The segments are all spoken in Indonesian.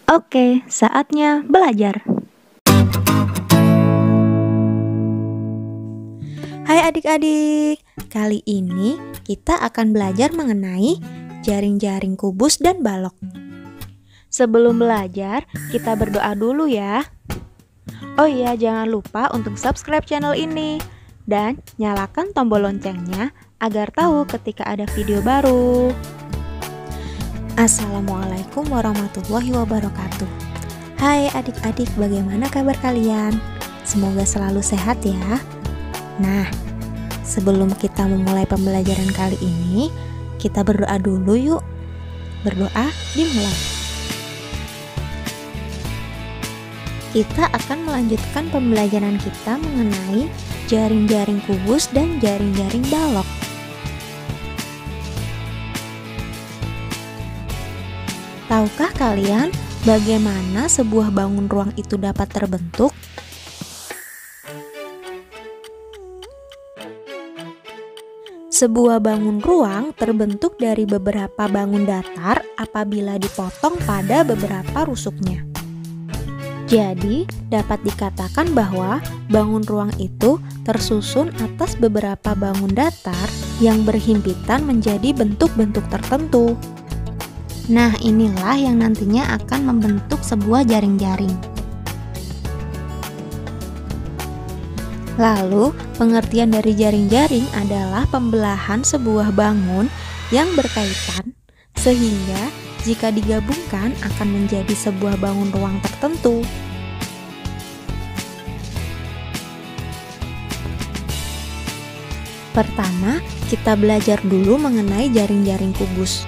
Oke, saatnya belajar. Hai adik-adik, kali ini kita akan belajar mengenai jaring-jaring kubus dan balok. Sebelum belajar, kita berdoa dulu ya. Oh iya, jangan lupa untuk subscribe channel ini dan nyalakan tombol loncengnya agar tahu ketika ada video baru. Assalamualaikum warahmatullahi wabarakatuh. Hai adik-adik, bagaimana kabar kalian? Semoga selalu sehat ya. Nah, sebelum kita memulai pembelajaran kali ini, kita berdoa dulu yuk. Berdoa dimulai. Kita akan melanjutkan pembelajaran kita mengenai jaring-jaring kubus dan jaring-jaring balok. Tahukah kalian bagaimana sebuah bangun ruang itu dapat terbentuk? Sebuah bangun ruang terbentuk dari beberapa bangun datar apabila dipotong pada beberapa rusuknya. Jadi, dapat dikatakan bahwa bangun ruang itu tersusun atas beberapa bangun datar yang berhimpitan menjadi bentuk-bentuk tertentu. Nah, inilah yang nantinya akan membentuk sebuah jaring-jaring. Lalu, pengertian dari jaring-jaring adalah pembelahan sebuah bangun yang berkaitan, sehingga jika digabungkan akan menjadi sebuah bangun ruang tertentu. Pertama, kita belajar dulu mengenai jaring-jaring kubus.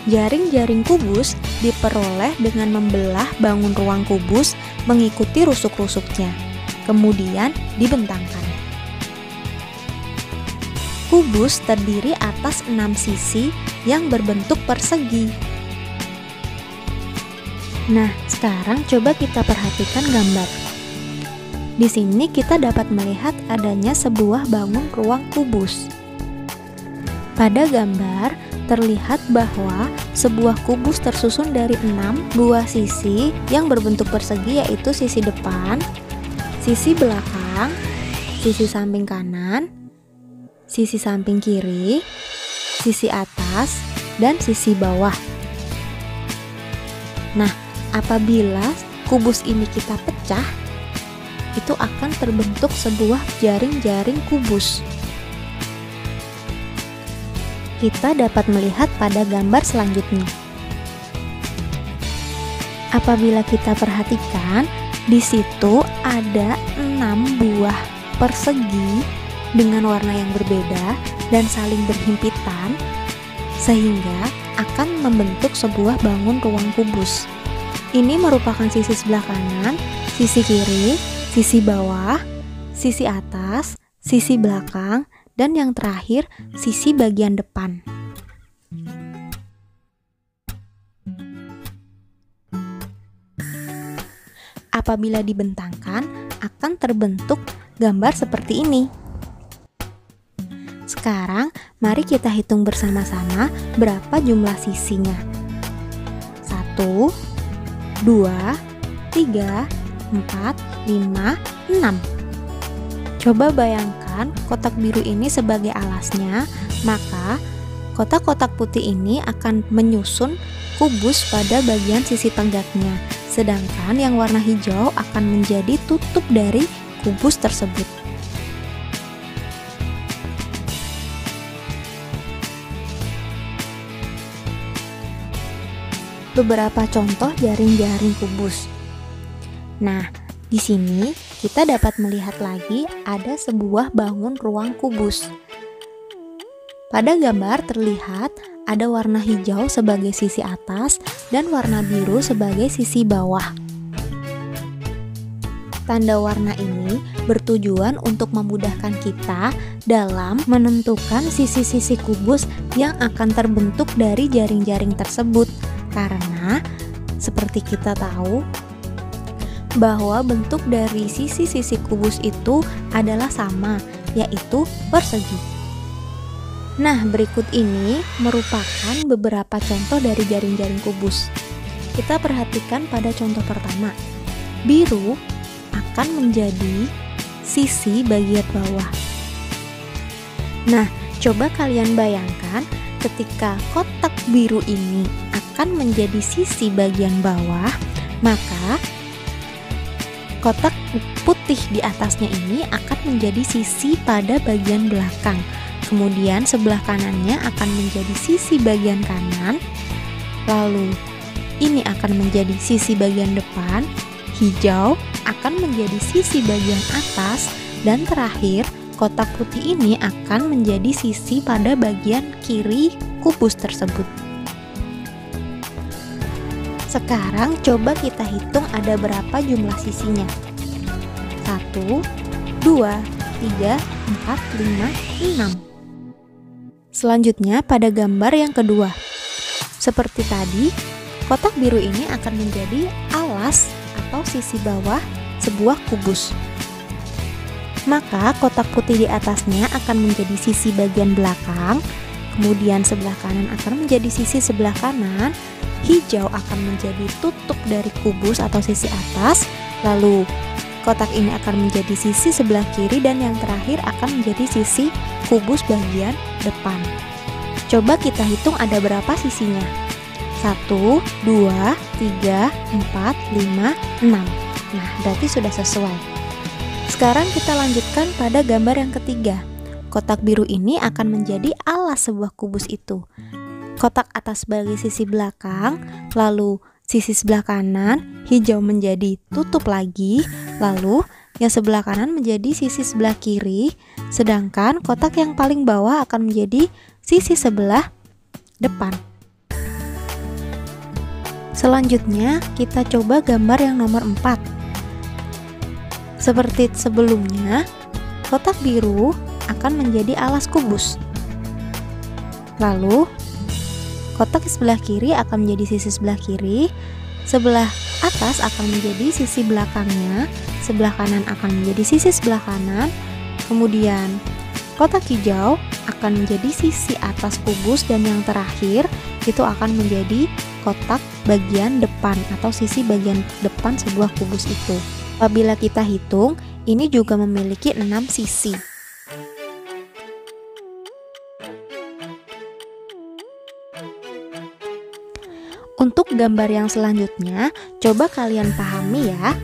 Jaring-jaring kubus diperoleh dengan membelah bangun ruang kubus mengikuti rusuk-rusuknya, kemudian dibentangkan. Kubus terdiri atas 6 sisi yang berbentuk persegi. Nah, sekarang coba kita perhatikan gambar. Di sini kita dapat melihat adanya sebuah bangun ruang kubus. Pada gambar, terlihat bahwa sebuah kubus tersusun dari 6 buah sisi yang berbentuk persegi, yaitu sisi depan, sisi belakang, sisi samping kanan, sisi samping kiri, sisi atas, dan sisi bawah. Nah, apabila kubus ini kita pecah, itu akan terbentuk sebuah jaring-jaring kubus. Kita dapat melihat pada gambar selanjutnya. Apabila kita perhatikan, di situ ada 6 buah persegi dengan warna yang berbeda dan saling berhimpitan, sehingga akan membentuk sebuah bangun ruang kubus. Ini merupakan sisi sebelah kanan, sisi kiri, sisi bawah, sisi atas, sisi belakang, dan yang terakhir, sisi bagian depan. Apabila dibentangkan, akan terbentuk gambar seperti ini. Sekarang, mari kita hitung bersama-sama berapa jumlah sisinya. 1, 2, 3, 4, 5, 6. Coba bayangkan kotak biru ini sebagai alasnya, maka kotak-kotak putih ini akan menyusun kubus pada bagian sisi tegaknya, sedangkan yang warna hijau akan menjadi tutup dari kubus tersebut. Beberapa contoh jaring-jaring kubus. Nah, di sini kita dapat melihat lagi ada sebuah bangun ruang kubus. Pada gambar terlihat ada warna hijau sebagai sisi atas dan warna biru sebagai sisi bawah. Tanda warna ini bertujuan untuk memudahkan kita dalam menentukan sisi-sisi kubus yang akan terbentuk dari jaring-jaring tersebut, karena seperti kita tahu bahwa bentuk dari sisi-sisi kubus itu adalah sama, yaitu persegi. Nah, berikut ini merupakan beberapa contoh dari jaring-jaring kubus. Kita perhatikan pada contoh pertama. Biru akan menjadi sisi bagian bawah. Nah, coba kalian bayangkan ketika kotak biru ini akan menjadi sisi bagian bawah, maka kotak putih di atasnya ini akan menjadi sisi pada bagian belakang. Kemudian sebelah kanannya akan menjadi sisi bagian kanan. Lalu ini akan menjadi sisi bagian depan. Hijau akan menjadi sisi bagian atas. Dan terakhir, kotak putih ini akan menjadi sisi pada bagian kiri kubus tersebut. Sekarang coba kita hitung ada berapa jumlah sisinya. 1, 2, 3, 4, 5, 6. Selanjutnya pada gambar yang kedua. Seperti tadi, kotak biru ini akan menjadi alas atau sisi bawah sebuah kubus. Maka kotak putih di atasnya akan menjadi sisi bagian belakang, kemudian sebelah kanan akan menjadi sisi sebelah kanan, hijau akan menjadi tutup dari kubus atau sisi atas, lalu kotak ini akan menjadi sisi sebelah kiri, dan yang terakhir akan menjadi sisi kubus bagian depan. Coba kita hitung ada berapa sisinya. 1, 2, 3, 4, 5, 6. Nah, berarti sudah sesuai. Sekarang kita lanjutkan pada gambar yang ketiga. Kotak biru ini akan menjadi alas sebuah kubus itu. Kotak atas sebagai sisi belakang, lalu sisi sebelah kanan, hijau menjadi tutup lagi, lalu yang sebelah kanan menjadi sisi sebelah kiri, sedangkan kotak yang paling bawah akan menjadi sisi sebelah depan. Selanjutnya kita coba gambar yang nomor 4. Seperti sebelumnya, kotak biru akan menjadi alas kubus. Lalu kotak sebelah kiri akan menjadi sisi sebelah kiri, sebelah atas akan menjadi sisi belakangnya, sebelah kanan akan menjadi sisi sebelah kanan, kemudian kotak hijau akan menjadi sisi atas kubus, dan yang terakhir itu akan menjadi kotak bagian depan atau sisi bagian depan sebuah kubus itu. Apabila kita hitung, ini juga memiliki 6 sisi. Untuk gambar yang selanjutnya, coba kalian pahami ya.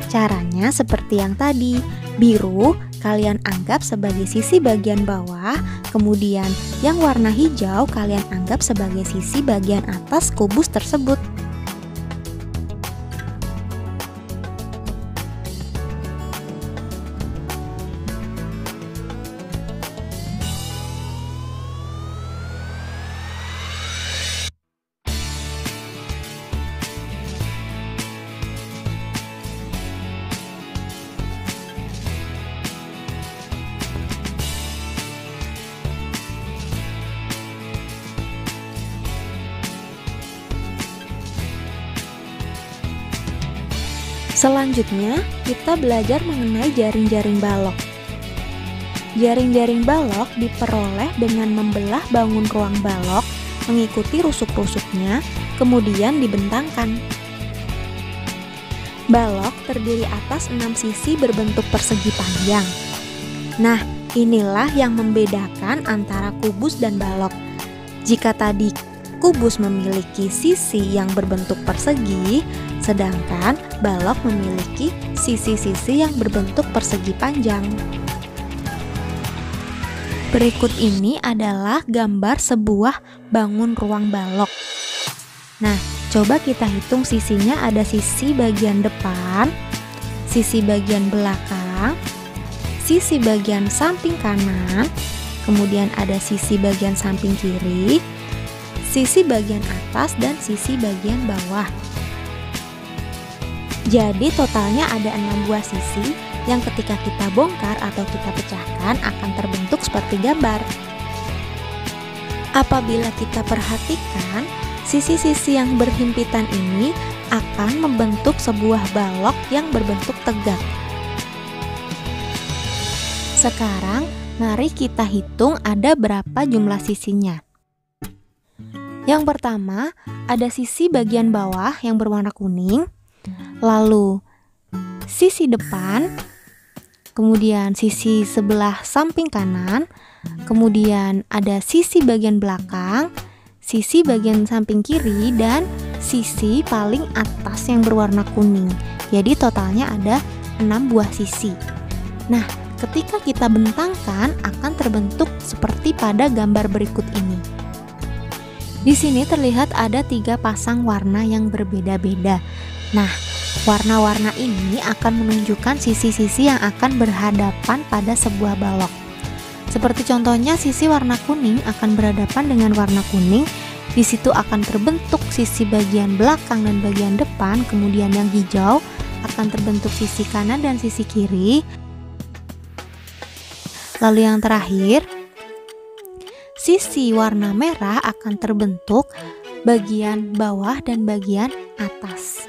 Caranya seperti yang tadi, biru kalian anggap sebagai sisi bagian bawah, kemudian yang warna hijau kalian anggap sebagai sisi bagian atas kubus tersebut. Selanjutnya, kita belajar mengenai jaring-jaring balok. Jaring-jaring balok diperoleh dengan membelah bangun ruang balok, mengikuti rusuk-rusuknya, kemudian dibentangkan. Balok terdiri atas 6 sisi berbentuk persegi panjang. Nah, inilah yang membedakan antara kubus dan balok. Jika tadi kubus memiliki sisi yang berbentuk persegi, sedangkan balok memiliki sisi-sisi yang berbentuk persegi panjang. Berikut ini adalah gambar sebuah bangun ruang balok. Nah, coba kita hitung sisinya. Ada sisi bagian depan, sisi bagian belakang, sisi bagian samping kanan, kemudian ada sisi bagian samping kiri, sisi bagian atas, dan sisi bagian bawah. Jadi totalnya ada 6 buah sisi yang ketika kita bongkar atau kita pecahkan akan terbentuk seperti gambar. Apabila kita perhatikan, sisi-sisi yang berhimpitan ini akan membentuk sebuah balok yang berbentuk tegak. Sekarang Mari kita hitung ada berapa jumlah sisinya. Yang pertama, ada sisi bagian bawah yang berwarna kuning, lalu sisi depan, kemudian sisi sebelah samping kanan, kemudian ada sisi bagian belakang, sisi bagian samping kiri, dan sisi paling atas yang berwarna kuning. Jadi totalnya ada 6 buah sisi. Nah, ketika kita bentangkan akan terbentuk seperti pada gambar berikut ini. Di sini terlihat ada 3 pasang warna yang berbeda-beda. Nah, warna-warna ini akan menunjukkan sisi-sisi yang akan berhadapan pada sebuah balok. Seperti contohnya sisi warna kuning akan berhadapan dengan warna kuning. Di situ akan terbentuk sisi bagian belakang dan bagian depan. Kemudian yang hijau akan terbentuk sisi kanan dan sisi kiri. Lalu yang terakhir, sisi warna merah akan terbentuk bagian bawah dan bagian atas.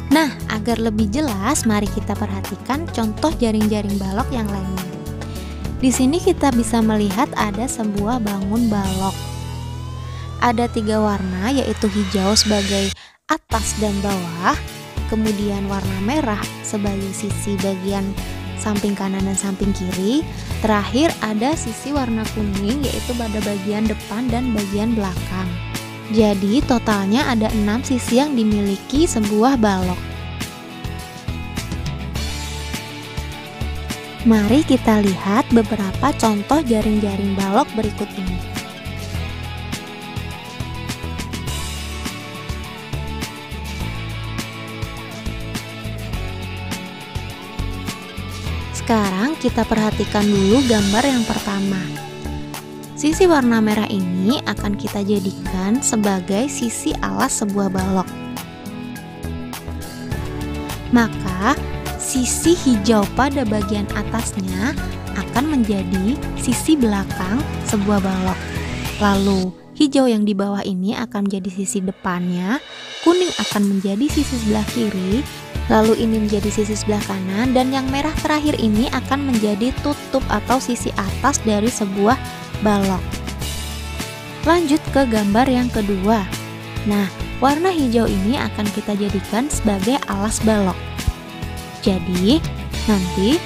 Nah, agar lebih jelas, mari kita perhatikan contoh jaring-jaring balok yang lainnya. Di sini kita bisa melihat ada sebuah bangun balok. Ada 3 warna, yaitu hijau sebagai atas dan bawah, kemudian warna merah sebagai sisi bagian samping kanan dan samping kiri. Terakhir ada sisi warna kuning, yaitu pada bagian depan dan bagian belakang. Jadi totalnya ada 6 sisi yang dimiliki sebuah balok. Mari kita lihat beberapa contoh jaring-jaring balok berikut ini. Sekarang kita perhatikan dulu gambar yang pertama. Sisi warna merah ini akan kita jadikan sebagai sisi alas sebuah balok. Maka sisi hijau pada bagian atasnya akan menjadi sisi belakang sebuah balok. Lalu hijau yang di bawah ini akan menjadi sisi depannya, kuning akan menjadi sisi sebelah kiri, lalu ini menjadi sisi sebelah kanan, dan yang merah terakhir ini akan menjadi tutup atau sisi atas dari sebuah balok. Lanjut ke gambar yang kedua. Nah, warna hijau ini akan kita jadikan sebagai alas balok. Jadi, nanti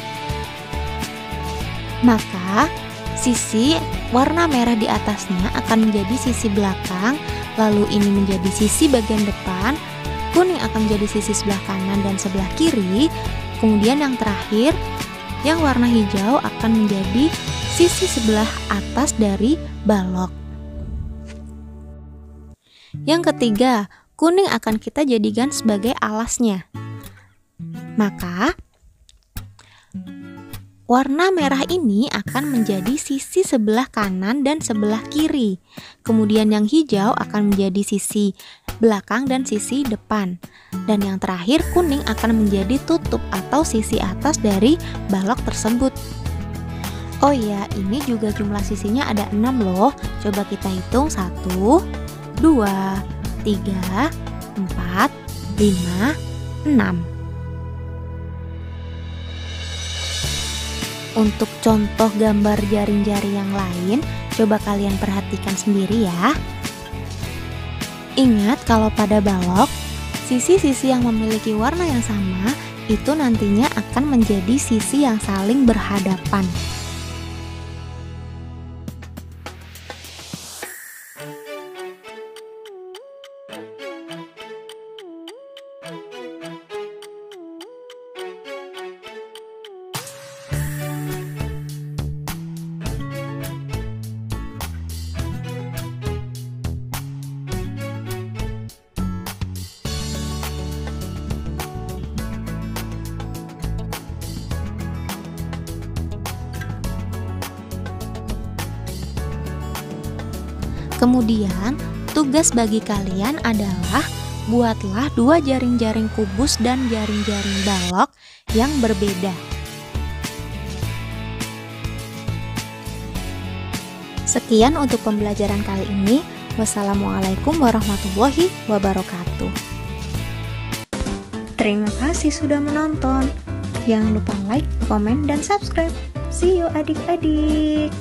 maka sisi warna merah di atasnya akan menjadi sisi belakang, lalu ini menjadi sisi bagian depan, kuning akan menjadi sisi sebelah kanan dan sebelah kiri, kemudian yang terakhir, yang warna hijau akan menjadi sisi sebelah atas dari balok. Yang ketiga, kuning akan kita jadikan sebagai alasnya. Maka warna merah ini akan menjadi sisi sebelah kanan dan sebelah kiri. Kemudian yang hijau akan menjadi sisi belakang dan sisi depan. Dan yang terakhir kuning akan menjadi tutup atau sisi atas dari balok tersebut. Oh iya, ini juga jumlah sisinya ada 6 loh. Coba kita hitung 1, 2, 3, 4, 5, 6. Untuk contoh gambar jaring-jaring yang lain, coba kalian perhatikan sendiri ya. Ingat kalau pada balok, sisi-sisi yang memiliki warna yang sama itu nantinya akan menjadi sisi yang saling berhadapan. Kemudian, tugas bagi kalian adalah buatlah 2 jaring-jaring kubus dan jaring-jaring balok yang berbeda. Sekian untuk pembelajaran kali ini. Wassalamualaikum warahmatullahi wabarakatuh. Terima kasih sudah menonton. Jangan lupa like, komen, dan subscribe. See you adik-adik.